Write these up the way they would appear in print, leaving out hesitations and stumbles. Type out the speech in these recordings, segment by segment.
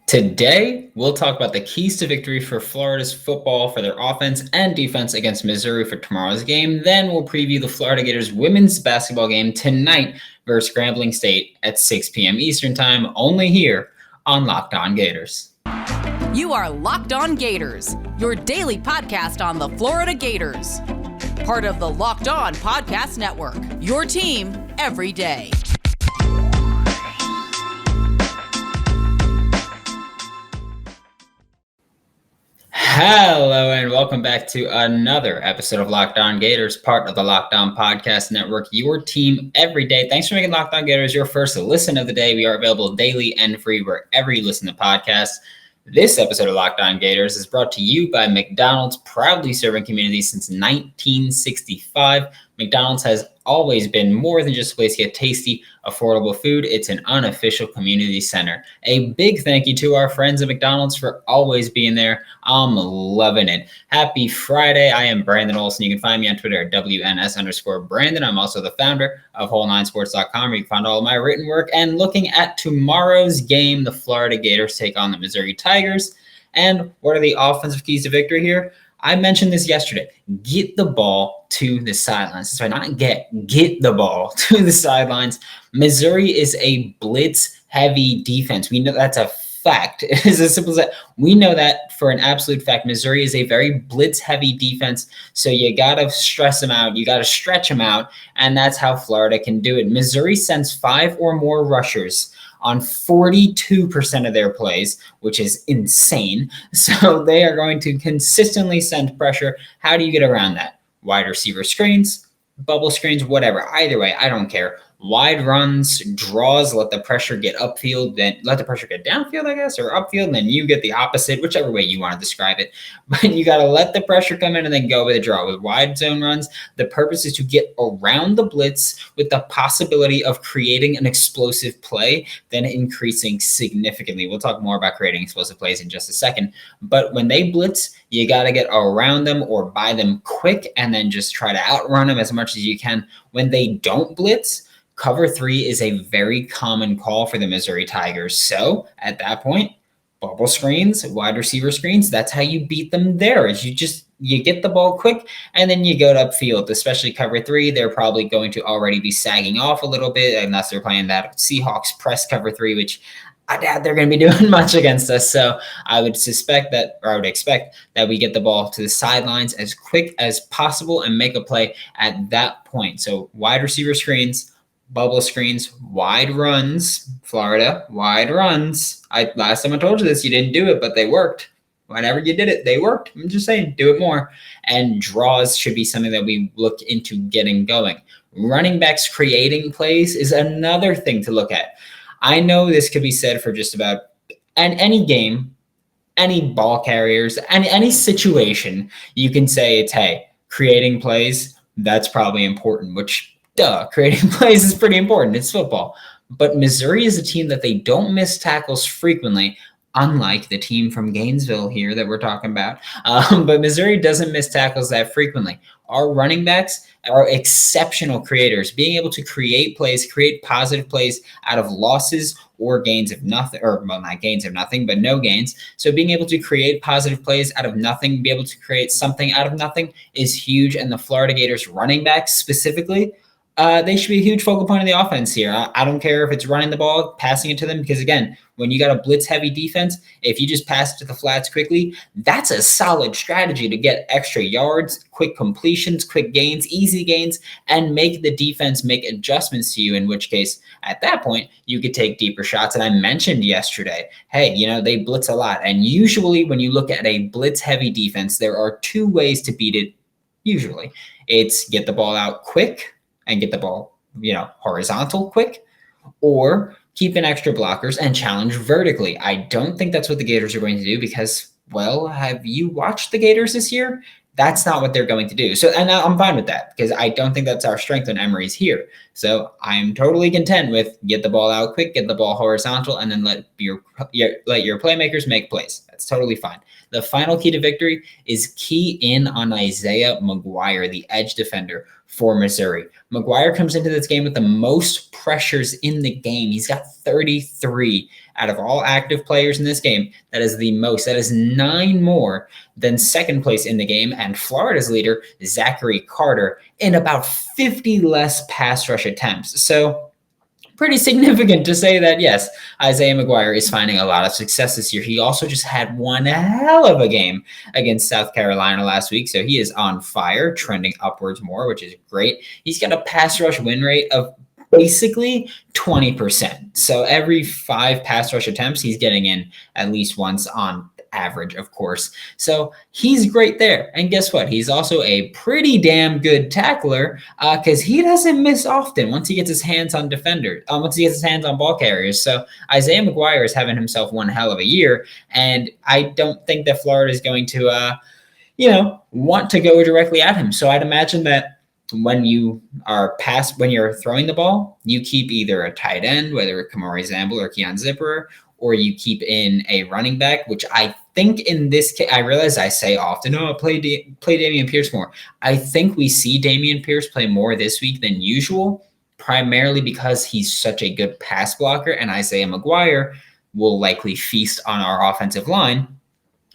Today, we'll talk about the keys to victory for Florida's football for their offense and defense against Missouri for tomorrow's game. Then we'll preview the Florida Gators women's basketball game tonight versus Grambling State at 6 p.m. Eastern Time, only here on Locked On Gators. You are Locked On Gators, your daily podcast on the Florida Gators. Part of the Locked On Podcast Network, your team every day. Hello and welcome back to another episode of Locked On Gators, part of the Locked On Podcast Network, your team every day. Thanks for making Locked On Gators your first listen of the day. We are available daily and free wherever you listen to podcasts. This episode of Locked On Gators is brought to you by McDonald's, proudly serving communities since 1965. McDonald's has always been more than just a place to get tasty, affordable food. It's an unofficial community center. A big thank you to our friends at McDonald's for always being there. I'm loving it. Happy Friday. I am Brandon Olson. You can find me on Twitter at WNS_Brandon. I'm also the founder of Whole9Sports.com, where you can find all of my written work. And looking at tomorrow's game, the Florida Gators take on the Missouri Tigers. And what are the offensive keys to victory here? I mentioned this yesterday. Get the ball to the sidelines. Sorry, not get the ball to the sidelines. Missouri is a blitz-heavy defense. We know that's a fact. It is as simple as that. We know that for an absolute fact. Missouri is a very blitz-heavy defense, so you got to stress them out. You got to stretch them out, and that's how Florida can do it. Missouri sends 5 or more rushers on 42% of their plays, which is insane. So they are going to consistently send pressure. How do you get around that? Wide receiver screens, bubble screens, whatever. Either way, I don't care. Wide runs, draws, let the pressure get upfield, then let the pressure get downfield, I guess, or upfield, and then you get the opposite, whichever way you want to describe it. But you got to let the pressure come in and then go with a draw. With wide zone runs, the purpose is to get around the blitz with the possibility of creating an explosive play, then increasing significantly. We'll talk more about creating explosive plays in just a second. But when they blitz, you got to get around them or by them quick and then just try to outrun them as much as you can. When they don't blitz, cover 3 is a very common call for the Missouri Tigers. So at that point, bubble screens, wide receiver screens, that's how you beat them there. Is you get the ball quick and then you go to upfield, especially cover 3. They're probably going to already be sagging off a little bit unless they're playing that Seahawks press cover 3, which I doubt they're going to be doing much against us. So I would expect that we get the ball to the sidelines as quick as possible and make a play at that point. So wide receiver screens, bubble screens, wide runs, Florida, wide runs. Last time I told you this, you didn't do it, but they worked. Whenever you did it, they worked. I'm just saying, do it more. And draws should be something that we look into getting going. Running backs creating plays is another thing to look at. I know this could be said for just about any game, any ball carriers, any situation. You can say it's, hey, creating plays, that's probably important, which creating plays is pretty important. It's football. But Missouri is a team that they don't miss tackles frequently, unlike the team from Gainesville here that we're talking about. But Missouri doesn't miss tackles that frequently. Our running backs are exceptional creators, being able to create plays, create positive plays out of losses or gains of nothing, or well, not gains of nothing, but no gains. So being able to create positive plays out of nothing, be able to create something out of nothing is huge. And the Florida Gators running backs specifically, they should be a huge focal point of the offense here. I don't care if it's running the ball, passing it to them, because again, when you got a blitz-heavy defense, if you just pass it to the flats quickly, that's a solid strategy to get extra yards, quick completions, quick gains, easy gains, and make the defense make adjustments to you, in which case, at that point, you could take deeper shots. And I mentioned yesterday, hey, they blitz a lot. And usually when you look at a blitz-heavy defense, there are 2 ways to beat it, usually. It's get the ball out quick, and get the ball, horizontal quick, or keep in extra blockers and challenge vertically. I don't think that's what the Gators are going to do because, well, have you watched the Gators this year? That's not what they're going to do. So, and I'm fine with that because I don't think that's our strength when Emory's here. So I'm totally content with get the ball out quick, get the ball horizontal, and then let your playmakers make plays. That's totally fine. The final key to victory is key in on Isaiah Mcguire, the edge defender for Missouri. Mcguire comes into this game with the most pressures in the game. He's got 33 out of all active players in this game, that is the most. That is 9 more than second place in the game, and Florida's leader, Zachary Carter, in about 50 less pass rush attempts. So pretty significant to say that, yes, Isaiah Mcguire is finding a lot of success this year. He also just had one hell of a game against South Carolina last week, so he is on fire, trending upwards more, which is great. He's got a pass rush win rate of basically 20%. So every 5 pass rush attempts, he's getting in at least once on average, of course. So he's great there. And guess what? He's also a pretty damn good tackler because he doesn't miss often once he gets his hands on defenders, once he gets his hands on ball carriers. So Isaiah Mcguire is having himself one hell of a year. And I don't think that Florida is going to, want to go directly at him. So I'd imagine that when you're throwing the ball, you keep either a tight end, whether it's Kamari Zamble or Keon Zipperer, or you keep in a running back, which I think in this case, I realize I say often, play Damien Pierce more. I think we see Damien Pierce play more this week than usual, primarily because he's such a good pass blocker, and Isaiah Mcguire will likely feast on our offensive line.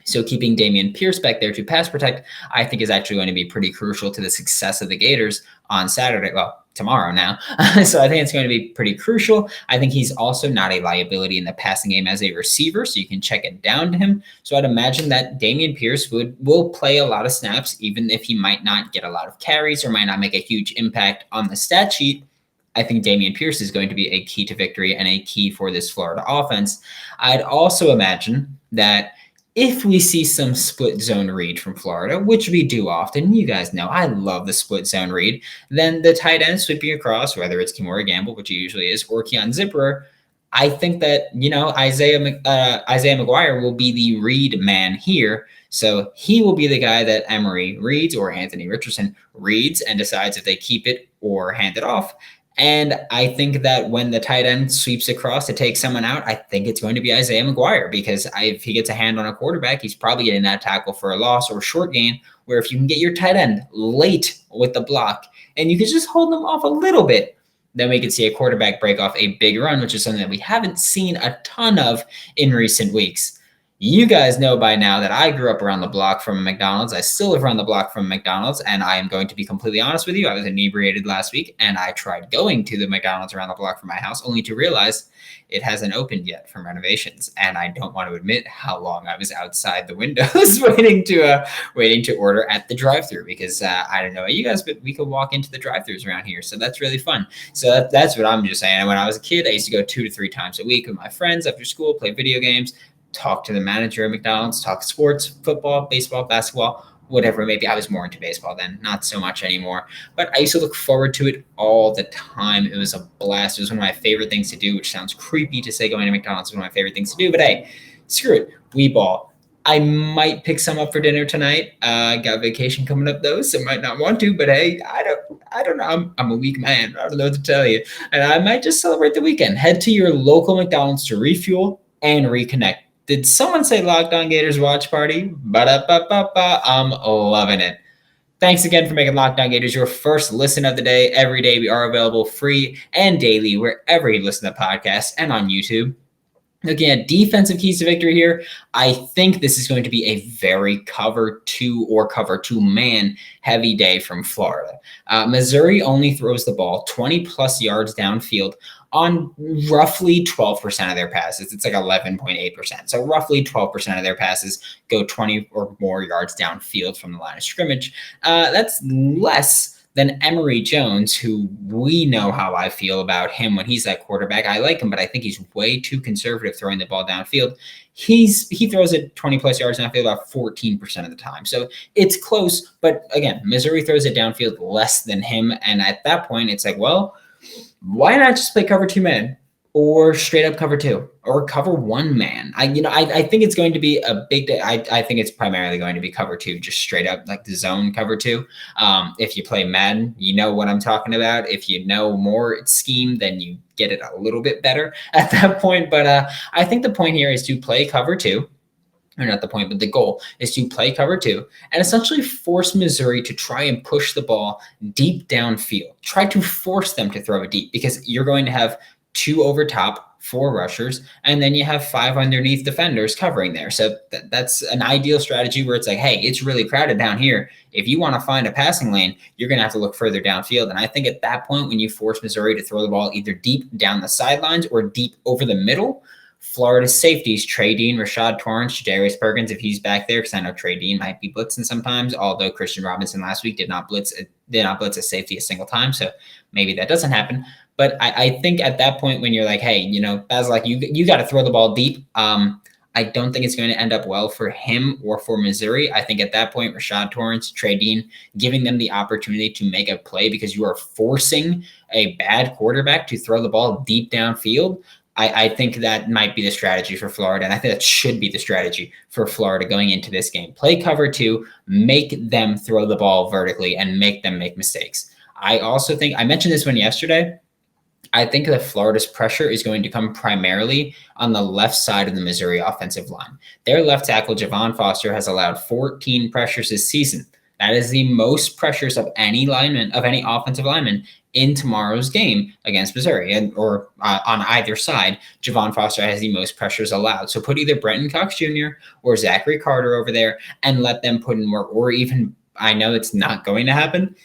So keeping Damien Pierce back there to pass protect, I think is actually going to be pretty crucial to the success of the Gators on Saturday. Well, tomorrow now. So I think it's going to be pretty crucial. I think he's also not a liability in the passing game as a receiver, so you can check it down to him. So I'd imagine that Damien Pierce will play a lot of snaps, even if he might not get a lot of carries or might not make a huge impact on the stat sheet. I think Damien Pierce is going to be a key to victory and a key for this Florida offense. I'd also imagine that if we see some split zone read from Florida, which we do often, you guys know I love the split zone read, then the tight end sweeping across, whether it's Kamari Gamble, which he usually is, or Keon Zipperer, I think that, Isaiah Mcguire will be the read man here. So he will be the guy that Emory reads or Anthony Richardson reads and decides if they keep it or hand it off. And I think that when the tight end sweeps across to take someone out, I think it's going to be Isaiah Mcguire, because if he gets a hand on a quarterback, he's probably getting that tackle for a loss or short gain, where if you can get your tight end late with the block and you can just hold them off a little bit, then we could see a quarterback break off a big run, which is something that we haven't seen a ton of in recent weeks. You guys know by now that I grew up around the block from McDonald's. I still live around the block from McDonald's, and I am going to be completely honest with you. I was inebriated last week, and I tried going to the McDonald's around the block from my house, only to realize it hasn't opened yet from renovations, and I don't want to admit how long I was outside the windows waiting to order at the drive-thru, because I don't know about you guys, but we could walk into the drive-thrus around here, so that's really fun. So that's what I'm just saying. And when I was a kid, I used to go 2 to 3 times a week with my friends after school, play video games, talk to the manager at McDonald's, talk sports, football, baseball, basketball, whatever it may be. I was more into baseball then, not so much anymore. But I used to look forward to it all the time. It was a blast. It was one of my favorite things to do, which sounds creepy to say going to McDonald's is one of my favorite things to do. But hey, screw it. We ball. I might pick some up for dinner tonight. Got vacation coming up though, so might not want to. But hey, I don't know. I'm a weak man. I don't know what to tell you. And I might just celebrate the weekend. Head to your local McDonald's to refuel and reconnect. Did someone say Locked On Gators watch party? Ba-da-ba-ba-ba. I'm loving it. Thanks again for making Locked On Gators your first listen of the day. Every day we are available free and daily wherever you listen to podcasts and on YouTube. Looking at defensive keys to victory here, I think this is going to be a very cover 2 or cover 2 man heavy day from Florida. Missouri only throws the ball 20 plus yards downfield on roughly 12% of their passes. It's like 11.8%. So roughly 12% of their passes go 20 or more yards downfield from the line of scrimmage. That's less than Emory Jones, who we know how I feel about him when he's that quarterback. I like him, but I think he's way too conservative throwing the ball downfield. He throws it 20 plus yards downfield about 14% of the time. So it's close, but again, Missouri throws it downfield less than him. And at that point, it's like, well, why not just play cover 2 man or straight up cover 2 or cover 1 man? I think it's going to be a big day. I think it's primarily going to be cover 2, just straight up like the zone cover 2. If you play Madden, you know what I'm talking about. If you know more scheme, then you get it a little bit better at that point. But I think the point here is to play cover 2. Or not the point, but the goal is to play cover 2 and essentially force Missouri to try and push the ball deep downfield. Try to force them to throw it deep, because you're going to have 2 over top, 4 rushers, and then you have 5 underneath defenders covering there. So that's an ideal strategy where it's like, hey, it's really crowded down here. If you want to find a passing lane, you're going to have to look further downfield. And I think at that point, when you force Missouri to throw the ball either deep down the sidelines or deep over the middle, Florida's safeties, Trey Dean, Rashad Torrance, Jadarius Perkins, if he's back there, because I know Trey Dean might be blitzing sometimes, although Christian Robinson last week did not blitz a safety a single time. So maybe that doesn't happen. But I think at that point when you're like, hey, Basilak, you got to throw the ball deep. I don't think it's going to end up well for him or for Missouri. I think at that point, Rashad Torrance, Trey Dean, giving them the opportunity to make a play because you are forcing a bad quarterback to throw the ball deep downfield. I think that might be the strategy for Florida, and I think that should be the strategy for Florida going into this game. Play cover 2, make them throw the ball vertically, and make them make mistakes. I also think, I mentioned this one yesterday, I think that Florida's pressure is going to come primarily on the left side of the Missouri offensive line. Their left tackle, Javon Foster, has allowed 14 pressures this season. That is the most pressures of any offensive lineman in tomorrow's game against Missouri, or on either side. Javon Foster has the most pressures allowed. So put either Brenton Cox Jr. or Zachary Carter over there and let them put in more, or even, I know it's not going to happen,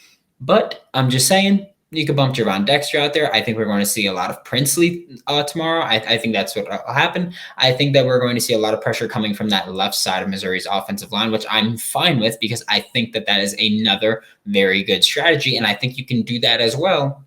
but I'm just saying, you could bump Javon Dexter out there. I think we're going to see a lot of Princely tomorrow. I think that's what will happen. I think that we're going to see a lot of pressure coming from that left side of Missouri's offensive line, which I'm fine with because I think that is another very good strategy. And I think you can do that as well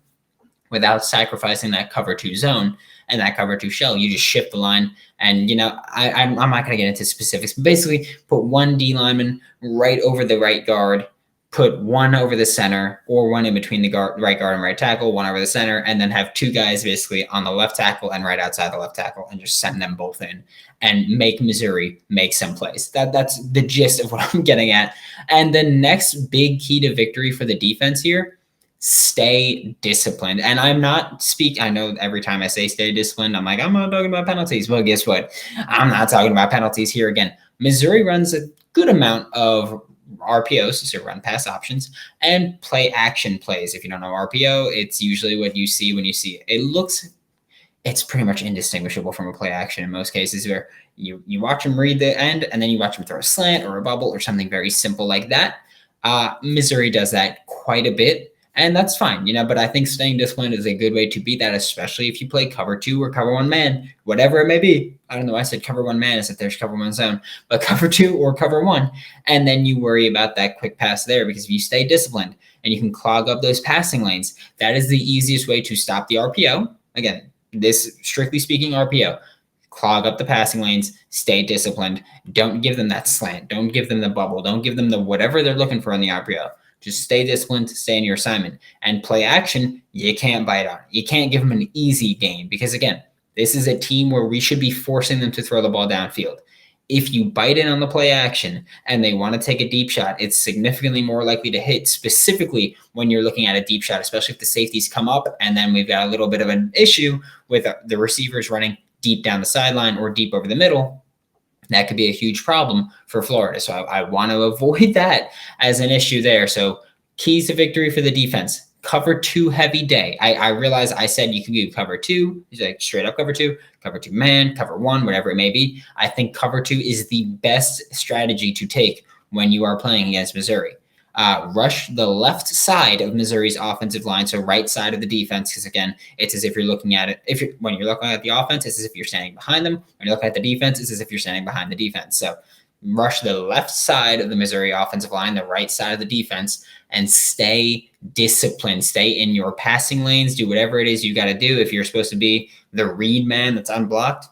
without sacrificing that cover 2 zone and that cover 2 shell. You just shift the line. And, I'm not going to get into specifics, but basically put 1 D lineman right over the right guard, put 1 over the center or 1 in between the right guard and right tackle, 1 over the center, and then have 2 guys basically on the left tackle and right outside the left tackle and just send them both in and make Missouri make some plays. That's the gist of what I'm getting at. And the next big key to victory for the defense here, stay disciplined. And I'm not I know every time I say stay disciplined, I'm like, I'm not talking about penalties. Well, guess what? I'm not talking about penalties here again. Missouri runs a good amount of RPOs, so run pass options, and play action plays. If you don't know RPO, it's usually what you see when you see it. It's pretty much indistinguishable from a play action in most cases, where you watch them read the end and then you watch them throw a slant or a bubble or something very simple like that. Missouri does that quite a bit, and that's fine, but I think staying disciplined is a good way to beat that, especially if you play cover 2 or cover 1 man, whatever it may be. I don't know why I said cover 1 man as if there's cover 1 zone, but cover 2 or cover 1, and then you worry about that quick pass there, because if you stay disciplined and you can clog up those passing lanes, that is the easiest way to stop the RPO. Again, this strictly speaking RPO. Clog up the passing lanes, stay disciplined. Don't give them that slant. Don't give them the bubble. Don't give them the whatever they're looking for on the RPO. Just stay disciplined, stay in your assignment. And play action, you can't bite on. You can't give them an easy game because, again, this is a team where we should be forcing them to throw the ball downfield. If you bite in on the play action and they want to take a deep shot, it's significantly more likely to hit, specifically when you're looking at a deep shot, especially if the safeties come up and then we've got a little bit of an issue with the receivers running deep down the sideline or deep over the middle. That could be a huge problem for Florida. So I want to avoid that as an issue there. So keys to victory for the defense. Cover 2 heavy day. I realize I said you can do cover 2. It's like straight up cover 2 man, cover 1, whatever it may be. I think cover 2 is the best strategy to take when you are playing against Missouri. Rush the left side of Missouri's offensive line, so right side of the defense, because again, it's as if you're looking at it. When you're looking at the offense, it's as if you're standing behind them. When you're looking at the defense, it's as if you're standing behind the defense. So rush the left side of the Missouri offensive line, the right side of the defense, and stay disciplined. Stay in your passing lanes. Do whatever it is you got to do. If you're supposed to be the read man that's unblocked,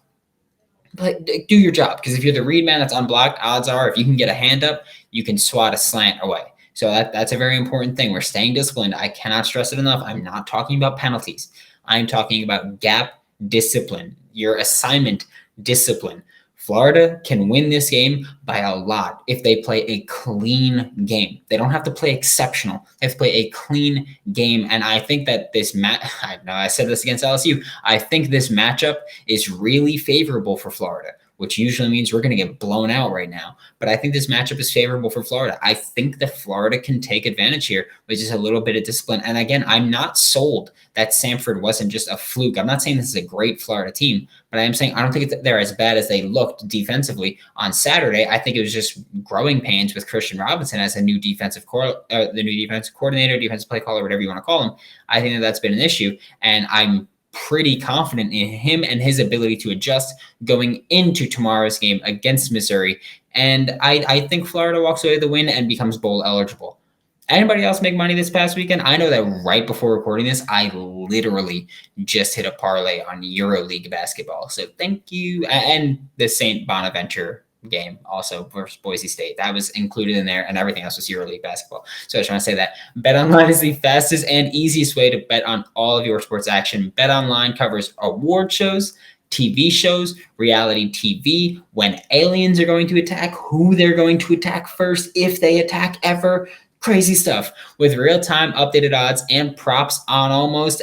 but do your job, because if you're the read man that's unblocked, odds are if you can get a hand up, you can swat a slant away. So that's a very important thing. We're staying disciplined. I cannot stress it enough. I'm not talking about penalties. I'm talking about gap discipline, your assignment discipline. Florida can win this game by a lot if they play a clean game. They don't have to play exceptional. They have to play a clean game. And I think that I know I said this against LSU. I think this matchup is really favorable for Florida. which usually means we're going to get blown out right now. But I think this matchup is favorable for Florida. I think that Florida can take advantage here with just a little bit of discipline. And again, I'm not sold that Samford wasn't just a fluke. I'm not saying this is a great Florida team, but I am saying I don't think they're as bad as they looked defensively on Saturday. I think it was just growing pains with Christian Robinson as a new defensive coordinator, defensive play caller, whatever you want to call him. I think that's been an issue, and I'm pretty confident in him and his ability to adjust going into tomorrow's game against Missouri. And I think Florida walks away with the win and becomes bowl eligible. Anybody else make money this past weekend? I know that right before recording this, I literally just hit a parlay on EuroLeague basketball. So thank you. And the St. Bonaventure game also versus Boise State. That was included in there, and everything else was EuroLeague basketball. So I was trying to say that BetOnline is the fastest and easiest way to bet on all of your sports action. BetOnline covers award shows, TV shows, reality TV, when aliens are going to attack, who they're going to attack first, if they attack ever. Crazy stuff with real-time updated odds and props on almost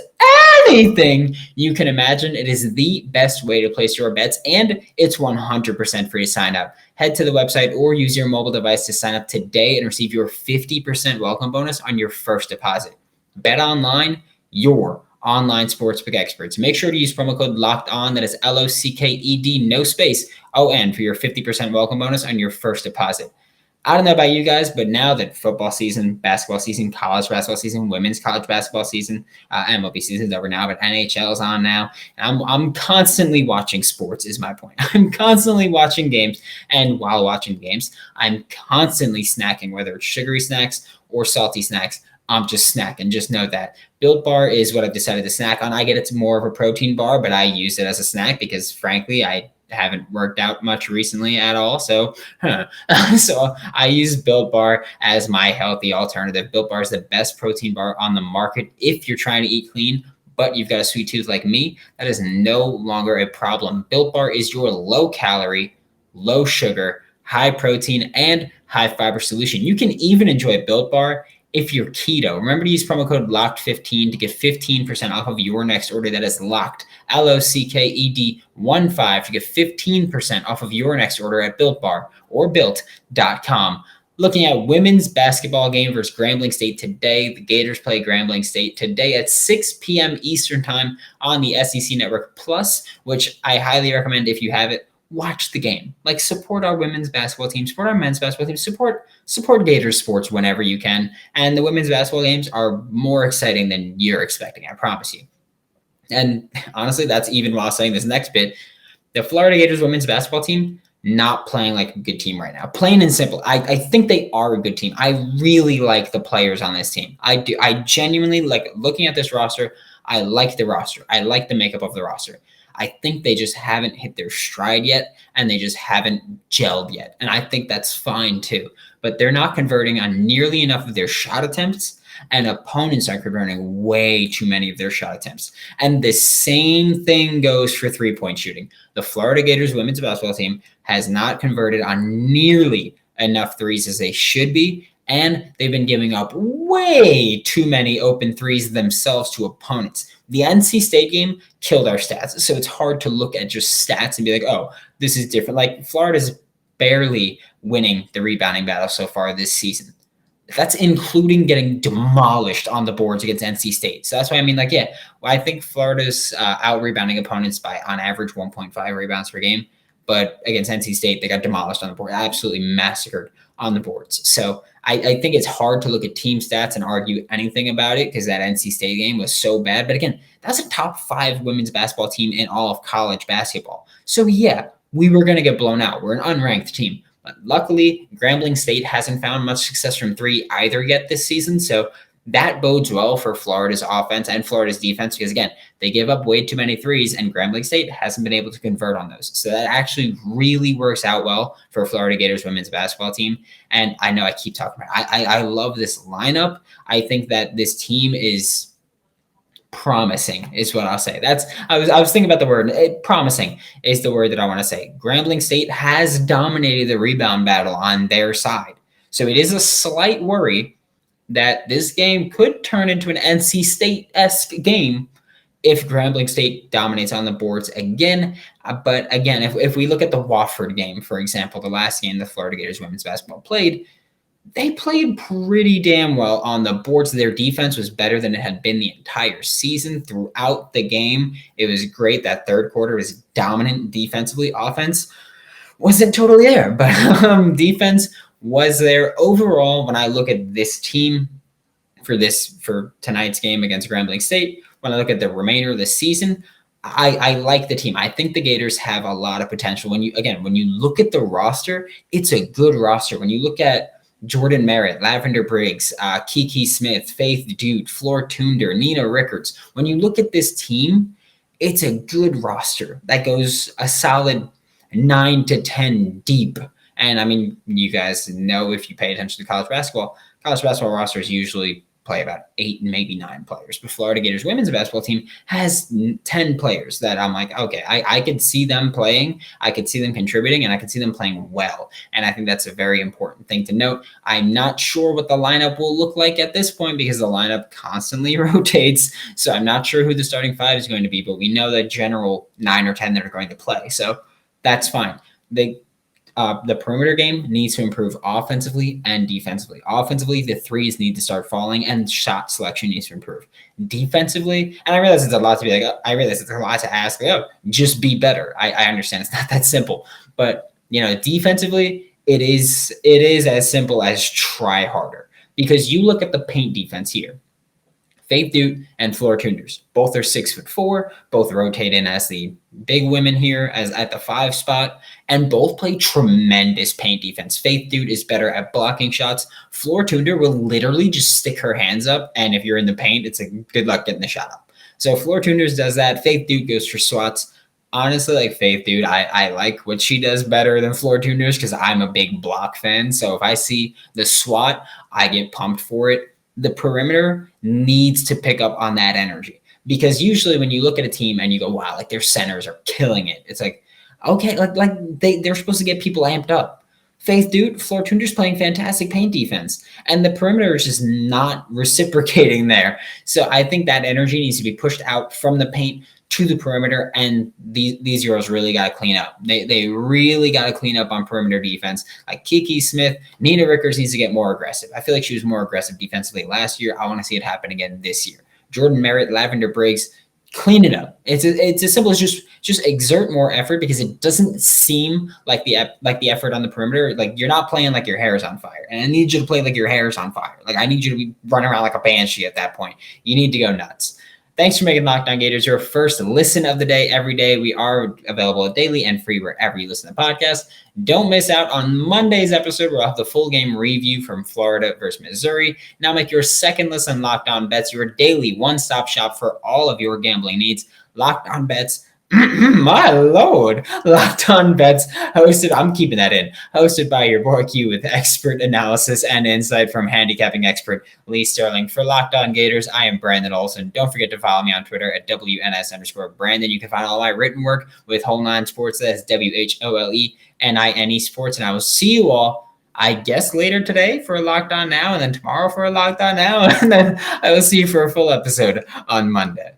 anything you can imagine. It is the best way to place your bets, and it's 100% free to sign up. Head to the website or use your mobile device to sign up today and receive your 50% welcome bonus on your first deposit. BetOnline, your online sportsbook experts. Make sure to use promo code LOCKEDON, that is LOCKED, no space, ON, for your 50% welcome bonus on your first deposit. I don't know about you guys, but now that football season, basketball season, college basketball season, women's college basketball season, MLB season's over now, but NHL's on now. And I'm constantly watching sports is my point. I'm constantly watching games. And while watching games, I'm constantly snacking, whether it's sugary snacks or salty snacks. I'm just snacking. Just know that Built Bar is what I've decided to snack on. I get it's more of a protein bar, but I use it as a snack because, frankly, I haven't worked out much recently at all. So I use Built Bar as my healthy alternative. Built Bar is the best protein bar on the market if you're trying to eat clean, but you've got a sweet tooth like me. That is no longer a problem. Built Bar is your low calorie, low sugar, high protein, and high fiber solution. You can even enjoy Built Bar if you're keto. Remember to use promo code LOCKED15 to get 15% off of your next order. That is LOCKED, LOCKED 15 to get 15% off of your next order at Built Bar or built.com. Looking at women's basketball game versus Grambling State today. The Gators play Grambling State today at 6 p.m. Eastern time on the SEC Network Plus, which I highly recommend if you have it. Watch the game. Like, support our women's basketball team, support our men's basketball team, support Gators sports whenever you can. And the women's basketball games are more exciting than you're expecting, I promise you. And honestly, that's even while saying this next bit. The Florida Gators women's basketball team not playing like a good team right now. Plain and simple. I think they are a good team. I really like the players on this team. I do. I genuinely like looking at this roster. I like the roster. I like the makeup of the roster. I think they just haven't hit their stride yet, and they just haven't gelled yet. And I think that's fine too. But they're not converting on nearly enough of their shot attempts, and opponents are converting way too many of their shot attempts. And the same thing goes for three-point shooting. The Florida Gators women's basketball team has not converted on nearly enough threes as they should be, and they've been giving up way too many open threes themselves to opponents. The NC State game killed our stats, so it's hard to look at just stats and be like, oh, this is different. Like, Florida's barely winning the rebounding battle so far this season. That's including getting demolished on the boards against NC State. So that's why I mean, like, yeah, well, I think Florida's out-rebounding opponents by, on average, 1.5 rebounds per game. But against NC State, they got demolished on the board, absolutely massacred on the boards. So I think it's hard to look at team stats and argue anything about it because that NC State game was so bad. But again, that's a top 5 women's basketball team in all of college basketball. So yeah, we were going to get blown out. We're an unranked team. But luckily, Grambling State hasn't found much success from 3 either yet this season. So that bodes well for Florida's offense and Florida's defense because, again, they give up way too many threes, and Grambling State hasn't been able to convert on those. So that actually really works out well for Florida Gators women's basketball team. And I know I keep talking about it. I love this lineup. I think that this team is promising is what I'll say. I was thinking about the word. Promising is the word that I want to say. Grambling State has dominated the rebound battle on their side. So it is a slight worry that this game could turn into an NC State-esque game if Grambling State dominates on the boards again. But again, if we look at the Wofford game, for example, the last game the Florida Gators women's basketball played, they played pretty damn well on the boards. Their defense was better than it had been the entire season. Throughout the game, it was great. That third quarter was dominant defensively. Offense wasn't totally there, but defense was there. Overall, when I look at this team for tonight's game against Grambling State, when I look at the remainder of the season, I like the team. I think the Gators have a lot of potential. When you look at the roster, it's a good roster. When you look at Jordan Merritt, Lavender Briggs, Kiki Smith, Faith Dude, Floor Tunder, Nina Rickards. When you look at this team, it's a good roster that goes a solid 9 to 10 deep. And I mean, you guys know, if you pay attention to college basketball rosters usually play about 8 and maybe 9 players. But Florida Gators women's basketball team has 10 players that I'm like, okay, I could see them playing, I could see them contributing, and I could see them playing well. And I think that's a very important thing to note. I'm not sure what the lineup will look like at this point because the lineup constantly rotates. So I'm not sure who the starting 5 is going to be, but we know the general 9 or 10 that are going to play. So that's fine. The perimeter game needs to improve offensively and defensively. Offensively, the threes need to start falling and shot selection needs to improve. Defensively, and I realize it's a lot to be like, I realize it's a lot to ask, just be better. I understand it's not that simple, but defensively, it is as simple as try harder, because you look at the paint defense here. Faith Duke and Floor Tunders. Both are 6'4", both rotate in as the big women here as at the 5 spot, and both play tremendous paint defense. Faith Duke is better at blocking shots. Floor Tunder will literally just stick her hands up, and if you're in the paint, it's a good luck getting the shot up. So Floor Tunders does that. Faith Duke goes for swats. Honestly, like Faith Dude, I like what she does better than Floor Tunders because I'm a big block fan. So if I see the swat, I get pumped for it. The perimeter needs to pick up on that energy, because usually when you look at a team and you go, wow, like their centers are killing it. It's like, okay, they're supposed to get people amped up. Faith Dude, Floor Tunder's playing fantastic paint defense, and the perimeter is just not reciprocating there. So I think that energy needs to be pushed out from the paint to the perimeter, and these girls really got to clean up. They really got to clean up on perimeter defense. Like Kiki Smith, Nina Rickards needs to get more aggressive. I feel like she was more aggressive defensively last year. I want to see it happen again this year. Jordan Merritt, Lavender Briggs, clean it up. It's as simple as just exert more effort, because it doesn't seem like the effort on the perimeter. Like you're not playing like your hair is on fire, and I need you to play like your hair is on fire. Like I need you to be running around like a banshee at that point. You need to go nuts. Thanks for making Locked On Gators your first listen of the day every day. We are available daily and free wherever you listen to podcasts. Don't miss out on Monday's episode where I'll have the full game review from Florida versus Missouri. Now make your second listen Locked On Bets your daily one-stop shop for all of your gambling needs. Locked On Bets. My Lord, Locked On Bets, I'm keeping that in, hosted by your boy Q with expert analysis and insight from handicapping expert Lee Sterling. For Locked On Gators, I am Brandon Olson. Don't forget to follow me on Twitter at WNS_Brandon. You can find all my written work with Whole Nine Sports. That's WHOLENINE Sports. And I will see you all, I guess, later today for Locked On Now, and then tomorrow for Locked On Now, and then I will see you for a full episode on Monday.